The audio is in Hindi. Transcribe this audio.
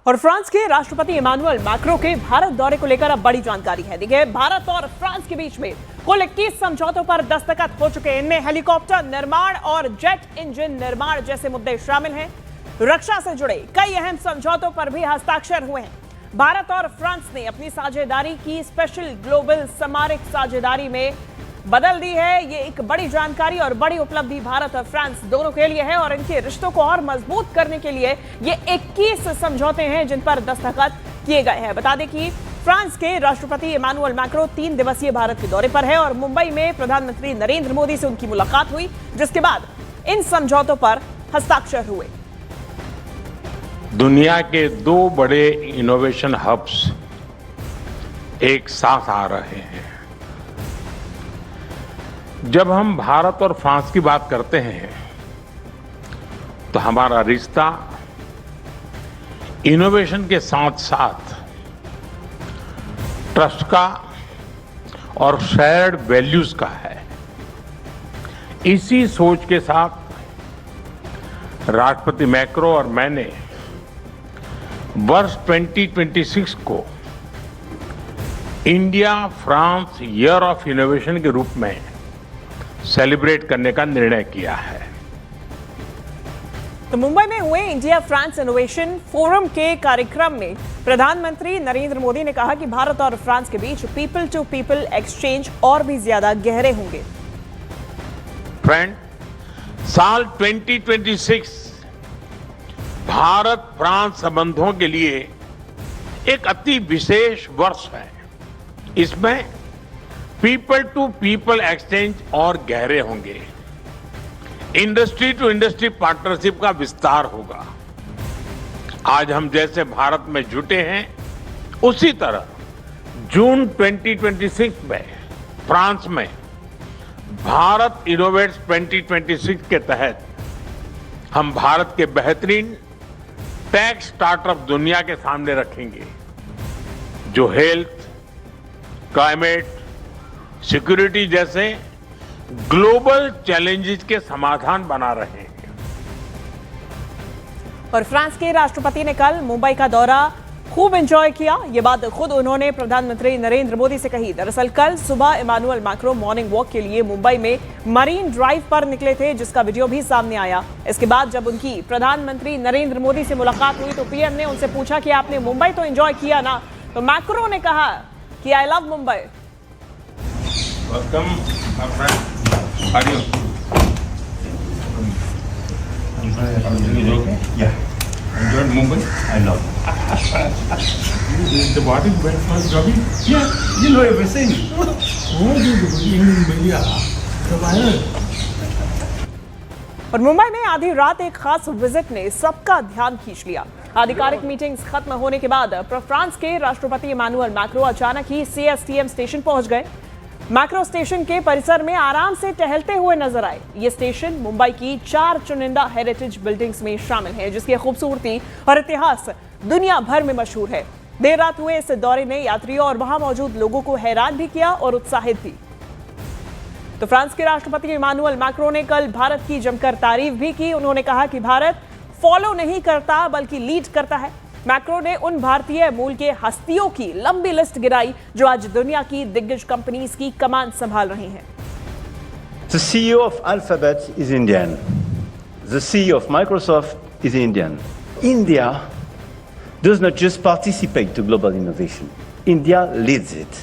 और फ्रांस के राष्ट्रपति इमानुएल मैक्रों के भारत दौरे को लेकर अब बड़ी जानकारी है। देखिए, भारत और फ्रांस के बीच में कुल 21 समझौतों पर दस्तखत हो चुके हैं। इनमें हेलीकॉप्टर निर्माण और जेट इंजन निर्माण जैसे मुद्दे शामिल हैं। रक्षा से जुड़े कई अहम समझौतों पर भी हस्ताक्षर हुए हैं। भारत और फ्रांस ने अपनी साझेदारी की स्पेशल ग्लोबल सामरिक साझेदारी में बदल दी है। ये एक बड़ी जानकारी और बड़ी उपलब्धि भारत और फ्रांस दोनों के लिए है और इनके रिश्तों को और मजबूत करने के लिए ये 21 समझौते हैं जिन पर दस्तखत किए गए हैं। बता दें कि फ्रांस के राष्ट्रपति इमानुएल मैक्रों 3 दिवसीय भारत के दौरे पर है और मुंबई में प्रधानमंत्री नरेंद्र मोदी से उनकी मुलाकात हुई, जिसके बाद इन समझौतों पर हस्ताक्षर हुए। दुनिया के 2 बड़े इनोवेशन हब्स एक साथ आ रहे हैं। जब हम भारत और फ्रांस की बात करते हैं तो हमारा रिश्ता इनोवेशन के साथ साथ ट्रस्ट का और शेयर्ड वैल्यूज का है। इसी सोच के साथ राष्ट्रपति मैक्रो और मैंने वर्ष 2026 को India France year of innovation के रूप में सेलिब्रेट करने का निर्णय किया है। तो मुंबई में हुए इंडिया फ्रांस इनोवेशन फोरम के कार्यक्रम में प्रधानमंत्री नरेंद्र मोदी ने कहा कि भारत और फ्रांस के बीच पीपल टू पीपल एक्सचेंज और भी ज्यादा गहरे होंगे। फ्रेंड, साल 2026 भारत फ्रांस संबंधों के लिए एक अति विशेष वर्ष है। इसमें पीपल टू पीपल एक्सचेंज और गहरे होंगे। इंडस्ट्री टू इंडस्ट्री पार्टनरशिप का विस्तार होगा। आज हम जैसे भारत में जुटे हैं, उसी तरह जून 2026 में फ्रांस में भारत इनोवेट्स 2026 के तहत हम भारत के बेहतरीन टेक स्टार्टअप दुनिया के सामने रखेंगे, जो हेल्थ, क्लाइमेट, सिक्योरिटी जैसे ग्लोबल चैलेंजेस के समाधान बना रहे हैं। और फ्रांस के राष्ट्रपति ने कल मुंबई का दौरा खूब एंजॉय किया। ये बात खुद उन्होंने प्रधानमंत्री नरेंद्र मोदी से कही। दरअसल कल सुबह इमानुएल मैक्रों मॉर्निंग वॉक के लिए मुंबई में मरीन ड्राइव पर निकले थे, जिसका वीडियो भी सामने आया। इसके बाद जब उनकी प्रधानमंत्री नरेंद्र मोदी से मुलाकात हुई तो पीएम ने उनसे पूछा कि आपने मुंबई तो एंजॉय किया ना? तो मैक्रों ने कहा कि I love Mumbai. Welcome, my friend. How are you? Everything is okay? Yeah, Enjoyed Mumbai? I love it. The body went for jogging? Yeah, you know everything. और मुंबई में आधी रात एक खास विजिट ने सबका ध्यान खींच लिया। आधिकारिक मीटिंग्स खत्म होने के बाद फ्रांस के राष्ट्रपति इमानुएल मैक्रों अचानक ही सीएसटीएम स्टेशन पहुंच गए। मैक्रो स्टेशन के परिसर में आराम से टहलते हुए नजर आए। ये स्टेशन मुंबई की 4 चुनिंदा हेरिटेज बिल्डिंग्स में शामिल है, जिसकी खूबसूरती और इतिहास दुनिया भर में मशहूर है। देर रात हुए इस दौरे ने यात्रियों और वहां मौजूद लोगों को हैरान भी किया और उत्साहित भी। तो फ्रांस के राष्ट्रपति इमानुएल मैक्रों ने कल भारत की जमकर तारीफ भी की। उन्होंने कहा कि भारत फॉलो नहीं करता बल्कि लीड करता है। मैक्रों ने उन भारतीय मूल के हस्तियों की लंबी लिस्ट गिराई जो आज दुनिया की दिग्गज कंपनीज की कमान संभाल रही हैं। The CEO of Alphabet is Indian. The CEO of Microsoft is Indian. India does not just participate to global innovation. India leads it.